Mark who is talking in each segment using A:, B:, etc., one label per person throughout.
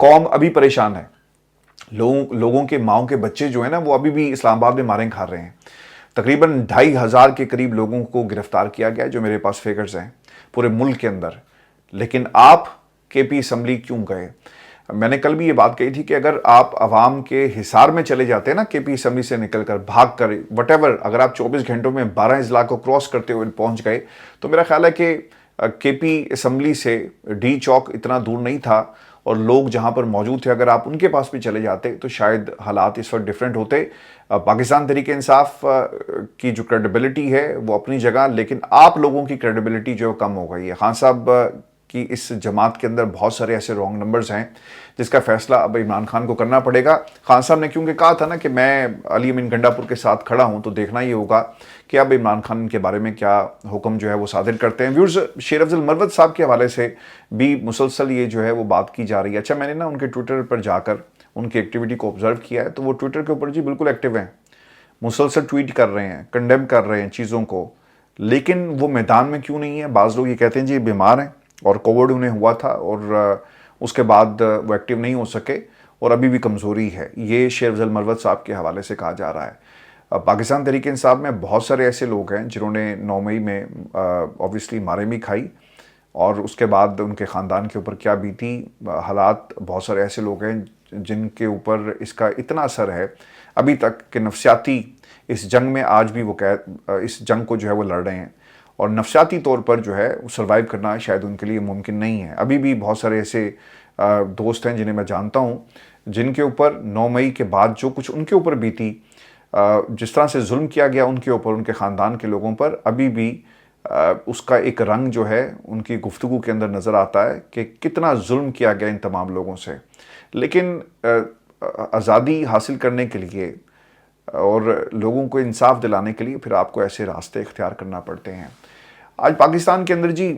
A: قوم ابھی پریشان ہے. لوگوں کے ماؤں کے بچے جو ہیں نا وہ ابھی بھی اسلام آباد میں ماریں کھا رہے ہیں. تقریباً 2,500 کے قریب لوگوں کو گرفتار کیا گیا جو میرے پاس فیگرز ہیں پورے ملک کے اندر. لیکن آپ کے پی اسمبلی کیوں گئے؟ میں نے کل بھی یہ بات کہی تھی کہ اگر آپ عوام کے حصار میں چلے جاتے ہیں نا کے پی اسمبلی سے نکل کر بھاگ کر وٹ ایور، اگر آپ 24 گھنٹوں میں 12 اضلاع کو کراس کرتے ہوئے پہنچ گئے تو میرا خیال ہے کہ کے پی اسمبلی سے ڈی چوک اتنا دور نہیں تھا اور لوگ جہاں پر موجود تھے اگر آپ ان کے پاس بھی چلے جاتے تو شاید حالات اس وقت ڈیفرنٹ ہوتے. پاکستان تحریک انصاف کی جو کریڈیبلٹی ہے وہ اپنی جگہ، لیکن آپ لوگوں کی کریڈیبلٹی جو کم ہو گئی ہے. خان صاحب کی اس جماعت کے اندر بہت سارے ایسے رانگ نمبرز ہیں جس کا فیصلہ اب عمران خان کو کرنا پڑے گا. خان صاحب نے کیونکہ کہا تھا نا کہ میں علی امین گنڈا پور کے ساتھ کھڑا ہوں، تو دیکھنا یہ ہوگا کہ اب عمران خان کے بارے میں کیا حکم جو ہے وہ صادر کرتے ہیں. ویورز، شیر افضل مروت صاحب کے حوالے سے بھی مسلسل یہ جو ہے وہ بات کی جا رہی ہے. اچھا، میں نے نا ان کے ٹویٹر پر جا کر ان کی ایکٹیویٹی کو آبزرو کیا ہے تو وہ ٹویٹر کے اوپر جی بالکل ایکٹیو ہیں، مسلسل ٹویٹ کر رہے ہیں، کنڈیم کر رہے ہیں چیزوں کو، لیکن وہ میدان میں کیوں نہیں ہے؟ بعض لوگ یہ کہتے ہیں جی بیمار ہیں اور کووڈ انہیں ہوا تھا اور اس کے بعد وہ ایکٹیو نہیں ہو سکے اور ابھی بھی کمزوری ہے. یہ شیر افضل مروت صاحب کے حوالے سے کہا جا رہا ہے. پاکستان تحریک انصاف میں بہت سارے ایسے لوگ ہیں جنہوں نے 9 مئی میں اوبویسلی مارے بھی کھائی اور اس کے بعد ان کے خاندان کے اوپر کیا بیتی حالات. بہت سارے ایسے لوگ ہیں جن کے اوپر اس کا اتنا اثر ہے ابھی تک کہ نفسیاتی اس جنگ میں آج بھی وہ اس جنگ کو جو ہے وہ لڑ رہے ہیں اور نفسیاتی طور پر جو ہے سروائیو کرنا شاید ان کے لیے ممکن نہیں ہے. ابھی بھی بہت سارے ایسے دوست ہیں جنہیں میں جانتا ہوں جن کے اوپر 9 مئی کے بعد جو کچھ ان کے اوپر بیتی، جس طرح سے ظلم کیا گیا ان کے اوپر، ان کے خاندان کے لوگوں پر، ابھی بھی اس کا ایک رنگ جو ہے ان کی گفتگو کے اندر نظر آتا ہے کہ کتنا ظلم کیا گیا ان تمام لوگوں سے. لیکن آزادی حاصل کرنے کے لیے اور لوگوں کو انصاف دلانے کے لیے پھر آپ کو ایسے راستے اختیار کرنا پڑتے ہیں. آج پاکستان کے اندر جی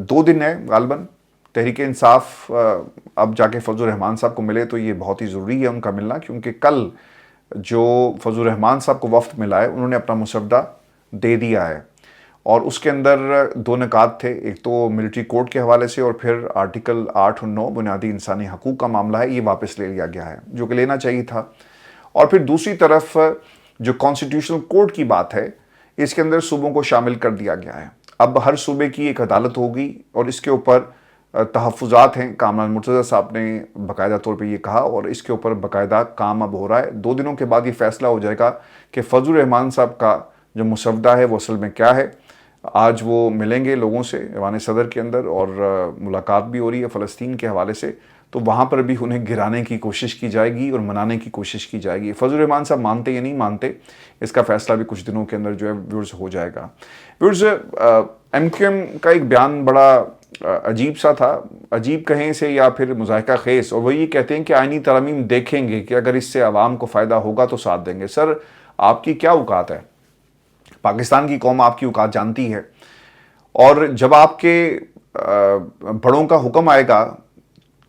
A: 2 دن ہے غالباً. تحریک انصاف اب جا کے فضل الرحمان صاحب کو ملے تو یہ بہت ہی ضروری ہے ان کا ملنا، کیونکہ کل جو فضل الرحمان صاحب کو وفد ملا ہے انہوں نے اپنا مسودہ دے دیا ہے اور اس کے اندر 2 نکات تھے. ایک تو ملٹری کورٹ کے حوالے سے اور پھر آرٹیکل 8 اور 9 بنیادی انسانی حقوق کا معاملہ ہے، یہ واپس لے لیا گیا ہے جو کہ لینا چاہیے تھا. اور پھر دوسری طرف جو کانسٹیٹیوشنل کورٹ کی بات ہے اس کے اندر صوبوں کو شامل کر دیا گیا ہے. اب ہر صوبے کی ایک عدالت ہوگی اور اس کے اوپر تحفظات ہیں. کامران مرتضیٰ صاحب نے باقاعدہ طور پہ یہ کہا اور اس کے اوپر باقاعدہ کام اب ہو رہا ہے. 2 دنوں کے بعد یہ فیصلہ ہو جائے گا کہ فضل الرحمان صاحب کا جو مسودہ ہے وہ اصل میں کیا ہے. آج وہ ملیں گے لوگوں سے ایوان صدر کے اندر اور ملاقات بھی ہو رہی ہے فلسطین کے حوالے سے، تو وہاں پر بھی انہیں گرانے کی کوشش کی جائے گی اور منانے کی کوشش کی جائے گی. فضل الرحمان صاحب مانتے یا نہیں مانتے اس کا فیصلہ بھی کچھ دنوں کے اندر جو ہے ویورز ہو جائے گا. ویورز، ایم کیو ایم کا ایک بیان بڑا عجیب سا تھا، عجیب کہیں سے یا پھر مضحکہ خیز، اور وہ یہ کہتے ہیں کہ آئینی ترامیم دیکھیں گے کہ اگر اس سے عوام کو فائدہ ہوگا تو ساتھ دیں گے. سر، آپ کی کیا اوقات ہے؟ پاکستان کی قوم آپ کی اوقات جانتی ہے، اور جب آپ کے بڑوں کا حکم آئے گا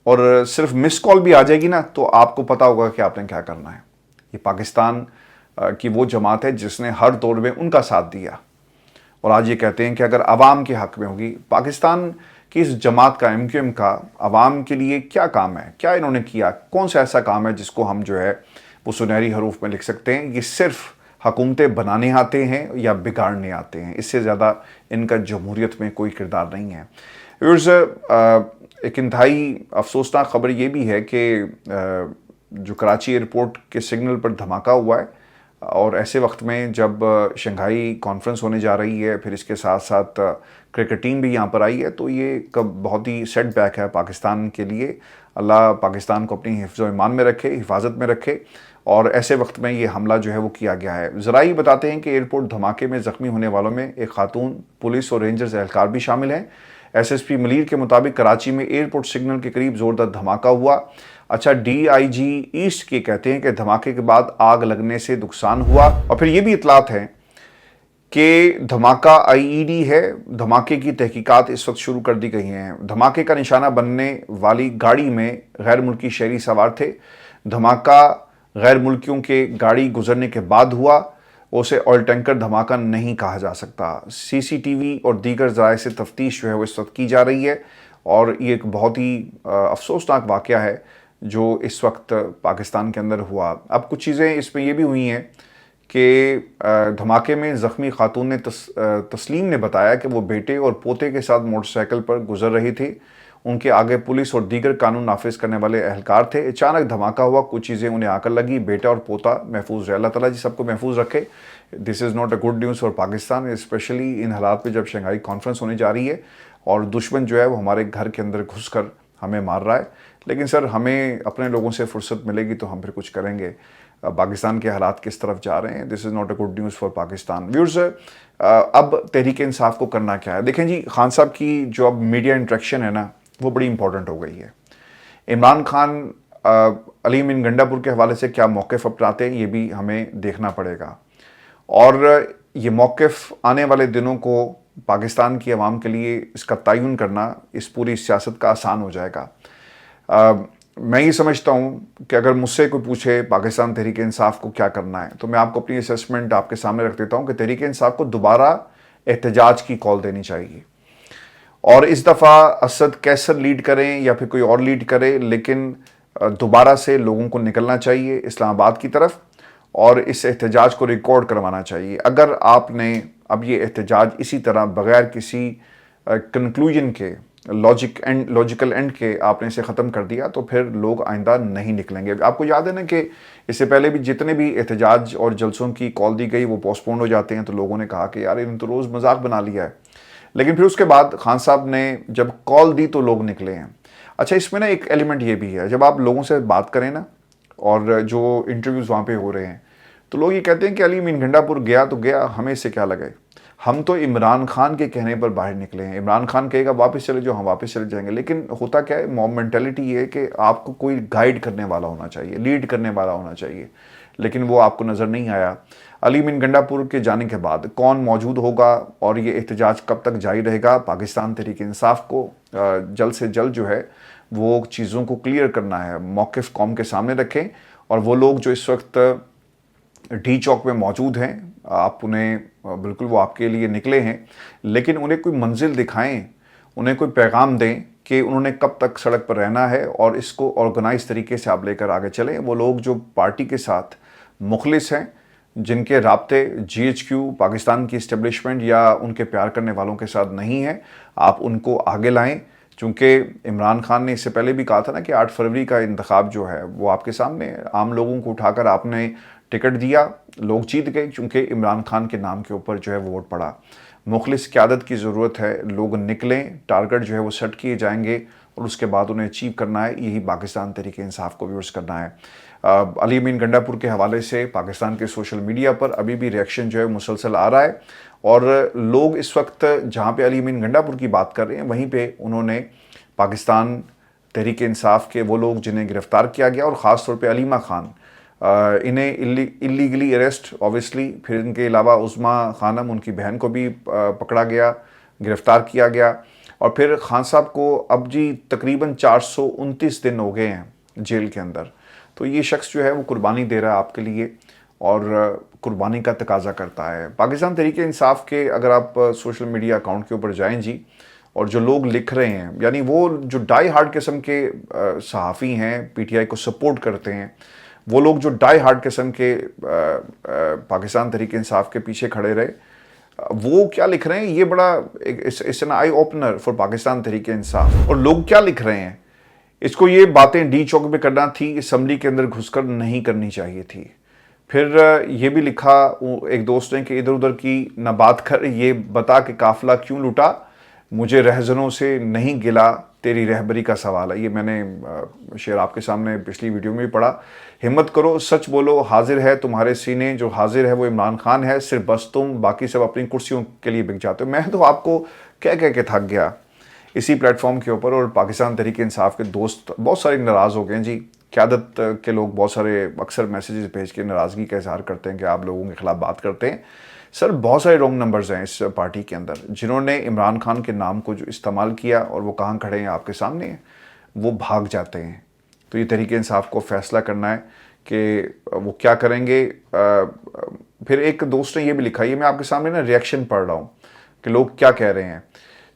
A: اور صرف مس کال بھی آ جائے گی نا تو آپ کو پتا ہوگا کہ آپ نے کیا کرنا ہے. یہ پاکستان کی وہ جماعت ہے جس نے ہر دور میں ان کا ساتھ دیا اور آج یہ کہتے ہیں کہ اگر عوام کے حق میں ہوگی. پاکستان کی اس جماعت کا، ایم کیو ایم کا، عوام کے لیے کیا کام ہے؟ کیا انہوں نے کیا؟ کون سا ایسا کام ہے جس کو ہم جو ہے وہ سنہری حروف میں لکھ سکتے ہیں؟ یہ صرف حکومتیں بنانے آتے ہیں یا بگاڑنے آتے ہیں، اس سے زیادہ ان کا جمہوریت میں کوئی کردار نہیں ہے. ویورز، ایک انتہائی افسوسناک خبر یہ بھی ہے کہ جو کراچی ایئرپورٹ کے سگنل پر دھماکہ ہوا ہے اور ایسے وقت میں جب شنگھائی کانفرنس ہونے جا رہی ہے، پھر اس کے ساتھ ساتھ کرکٹ ٹیم بھی یہاں پر آئی ہے، تو یہ بہت ہی سیٹ بیک ہے پاکستان کے لیے. اللہ پاکستان کو اپنی حفظ و ایمان میں رکھے، حفاظت میں رکھے، اور ایسے وقت میں یہ حملہ جو ہے وہ کیا گیا ہے. ذرائع بتاتے ہیں کہ ایئرپورٹ دھماکے میں زخمی ہونے والوں میں ایک خاتون پولیس اور رینجرز اہلکار بھی شامل ہیں. ایس ایس پی ملیر کے مطابق کراچی میں ایئرپورٹ سگنل کے قریب زوردار دھماکہ ہوا. اچھا، ڈی آئی جی ایسٹ کے کہتے ہیں کہ دھماکے کے بعد آگ لگنے سے نقصان ہوا، اور پھر یہ بھی اطلاعات ہیں کہ دھماکہ آئی ای ڈی ہے. دھماکے کی تحقیقات اس وقت شروع کر دی گئی ہیں. دھماکے کا نشانہ بننے والی گاڑی میں غیر ملکی شہری سوار تھے. دھماکہ غیر ملکیوں کے گاڑی گزرنے کے بعد ہوا، اسے آئل ٹینکر دھماکہ نہیں کہا جا سکتا. سی سی ٹی وی اور دیگر ذرائع سے تفتیش جو ہے وہ اس وقت کی جا رہی ہے اور یہ ایک بہت ہی افسوسناک واقعہ ہے جو اس وقت پاکستان کے اندر ہوا. اب کچھ چیزیں اس میں یہ بھی ہوئی ہیں کہ دھماکے میں زخمی خاتون نے تسلیم نے بتایا کہ وہ بیٹے اور پوتے کے ساتھ موٹر سائیکل پر گزر رہی تھی. ان کے آگے پولیس اور دیگر قانون نافذ کرنے والے اہلکار تھے. اچانک دھماکہ ہوا, کچھ چیزیں انہیں آ کر لگی, بیٹا اور پوتا محفوظ رہے. اللہ تعالیٰ جی سب کو محفوظ رکھے. This is not a good news for Pakistan, specially ان حالات پہ جب شنگھائی کانفرنس ہونے جا رہی ہے اور دشمن جو ہے وہ ہمارے گھر کے اندر گھس کر ہمیں مار رہا ہے. لیکن سر ہمیں اپنے لوگوں سے فرصت ملے گی تو ہم پھر کچھ کریں گے. پاکستان کے حالات کس طرف جا رہے ہیں, this is not a good news for Pakistan. Viewers, اب تحریک انصاف کو کرنا کیا ہے؟ دیکھیں جی, خان صاحب کی جو اب میڈیا انٹریکشن ہے نا وہ بڑی امپورٹنٹ ہو گئی ہے. عمران خان علی امین گنڈا پور کے حوالے سے کیا موقف اپناتے ہیں یہ بھی ہمیں دیکھنا پڑے گا, اور یہ موقف آنے والے دنوں کو پاکستان کی عوام کے لیے اس کا تعین کرنا اس پوری سیاست کا آسان ہو جائے گا. میں یہ سمجھتا ہوں کہ اگر مجھ سے کوئی پوچھے پاکستان تحریک انصاف کو کیا کرنا ہے تو میں آپ کو اپنی اسیسمنٹ آپ کے سامنے رکھ دیتا ہوں کہ تحریک انصاف کو دوبارہ احتجاج کی کال دینی چاہیے, اور اس دفعہ اسد کیسر لیڈ کریں یا پھر کوئی اور لیڈ کرے, لیکن دوبارہ سے لوگوں کو نکلنا چاہیے اسلام آباد کی طرف اور اس احتجاج کو ریکارڈ کروانا چاہیے. اگر آپ نے اب یہ احتجاج اسی طرح بغیر کسی کنکلوژن کے لاجیکل اینڈ کے آپ نے اسے ختم کر دیا تو پھر لوگ آئندہ نہیں نکلیں گے. آپ کو یاد ہے نا کہ اس سے پہلے بھی جتنے بھی احتجاج اور جلسوں کی کال دی گئی وہ پوسٹ پون ہو جاتے ہیں, تو لوگوں نے کہا کہ یار انہوں نے تو روز مذاق بنا لیا ہے. لیکن پھر اس کے بعد خان صاحب نے جب کال دی تو لوگ نکلے ہیں. اچھا, اس میں نا ایک ایلیمنٹ یہ بھی ہے, جب آپ لوگوں سے بات کریں نا اور جو انٹرویوز وہاں پہ ہو رہے ہیں تو لوگ یہ کہتے ہیں کہ علی امین گنڈا پور گیا تو گیا, ہمیں اس سے کیا لگے, ہم تو عمران خان کے کہنے پر باہر نکلے ہیں. عمران خان کہے گا واپس چلے جاؤ, ہم واپس چلے جائیں گے. لیکن ہوتا کیا ہے, موب مینٹیلٹی یہ ہے کہ آپ کو کوئی گائیڈ کرنے والا ہونا چاہیے, لیڈ کرنے والا ہونا چاہیے, لیکن وہ آپ کو نظر نہیں آیا. علی امین گنڈا پور کے جانے کے بعد کون موجود ہوگا اور یہ احتجاج کب تک جاری رہے گا؟ پاکستان تحریک انصاف کو جلد سے جلد جو ہے وہ چیزوں کو کلیئر کرنا ہے, موقف قوم کے سامنے رکھیں. اور وہ لوگ جو اس وقت ڈی چوک میں موجود ہیں, آپ انہیں بالکل وہ آپ کے لیے نکلے ہیں, لیکن انہیں کوئی منزل دکھائیں, انہیں کوئی پیغام دیں کہ انہوں نے کب تک سڑک پر رہنا ہے, اور اس کو آرگنائز طریقے سے آپ لے کر آگے چلیں. وہ لوگ جو پارٹی کے ساتھ مخلص ہیں, جن کے رابطے جی ایچ کیو پاکستان کی اسٹیبلشمنٹ یا ان کے پیار کرنے والوں کے ساتھ نہیں ہیں, آپ ان کو آگے لائیں. چونکہ عمران خان نے اس سے پہلے بھی کہا تھا نا کہ 8 فروری کا انتخاب جو ہے وہ آپ کے سامنے, عام لوگوں کو اٹھا کر آپ نے ٹکٹ دیا, لوگ جیت گئے چونکہ عمران خان کے نام کے اوپر جو ہے وہ ووٹ پڑا. مخلص قیادت کی ضرورت ہے, لوگ نکلیں, ٹارگٹ جو ہے وہ سیٹ کیے جائیں گے اور اس کے بعد انہیں اچیو کرنا ہے. یہی پاکستان تحریک انصاف کو ویورس کرنا ہے. علی امین گنڈا پور کے حوالے سے پاکستان کے سوشل میڈیا پر ابھی بھی ریئیکشن جو ہے مسلسل آ رہا ہے, اور لوگ اس وقت جہاں پہ علی امین گنڈا پور کی بات کر رہے ہیں وہیں پہ انہوں نے پاکستان تحریک انصاف کے وہ لوگ جنہیں گرفتار کیا گیا, اور خاص طور پہ علیمہ خان, انہیں اللیگلی اریسٹ اوبیسلی, پھر ان کے علاوہ عظمیٰ خانم ان کی بہن کو بھی پکڑا گیا, گرفتار کیا گیا, اور پھر خان صاحب کو اب جی تقریباً 429 دن ہو گئے ہیں جیل کے اندر. تو یہ شخص جو ہے وہ قربانی دے رہا ہے آپ کے لیے اور قربانی کا تقاضا کرتا ہے. پاکستان تحریک انصاف کے اگر آپ سوشل میڈیا اکاؤنٹ کے اوپر جائیں جی, اور جو لوگ لکھ رہے ہیں, یعنی وہ جو ڈائی ہارڈ قسم کے صحافی ہیں, پی ٹی آئی کو سپورٹ کرتے ہیں, وہ لوگ جو ڈائی ہارڈ قسم کے پاکستان تحریک انصاف کے پیچھے کھڑے رہے, وہ کیا لکھ رہے ہیں, یہ بڑا is an eye opener for Pakistan Tehreek Insaf. اور لوگ کیا لکھ رہے ہیں, اس کو یہ باتیں ڈی چوک میں کرنا تھی, اسمبلی کے اندر گھس کر نہیں کرنی چاہیے تھی. پھر یہ بھی لکھا ایک دوست نے کہ ادھر ادھر کی نہ بات کر, یہ بتا کہ قافلہ کیوں لوٹا, مجھے رہزنوں سے نہیں گلا, تیری رہبری کا سوال ہے. یہ میں نے شعر آپ کے سامنے پچھلی ویڈیو میں بھی پڑھا. ہمت کرو, سچ بولو, حاضر ہے تمہارے سینے, جو حاضر ہے وہ عمران خان ہے, صرف بس تم, باقی سب اپنی کرسیوں کے لیے بک جاتے ہو. میں تو آپ کو کہہ کے تھک گیا اسی پلیٹ فارم کے اوپر, اور پاکستان تحریک انصاف کے دوست بہت سارے ناراض ہو گئے ہیں جی. قیادت کے لوگ بہت سارے اکثر میسیجز بھیج کے ناراضگی کا اظہار کرتے ہیں کہ آپ لوگوں کے خلاف بات کرتے ہیں. سر بہت سارے رونگ نمبرز ہیں اس پارٹی کے اندر, جنہوں نے عمران خان کے نام کو جو استعمال کیا اور وہ کہاں کھڑے ہیں آپ کے سامنے ہیں, وہ بھاگ جاتے ہیں. تو یہ تحریک انصاف کو فیصلہ کرنا ہے کہ وہ کیا کریں گے. پھر ایک دوست نے یہ بھی لکھا, یہ میں آپ کے سامنے نا ریئیکشن پڑھ رہا ہوں کہ لوگ کیا کہہ رہے ہیں.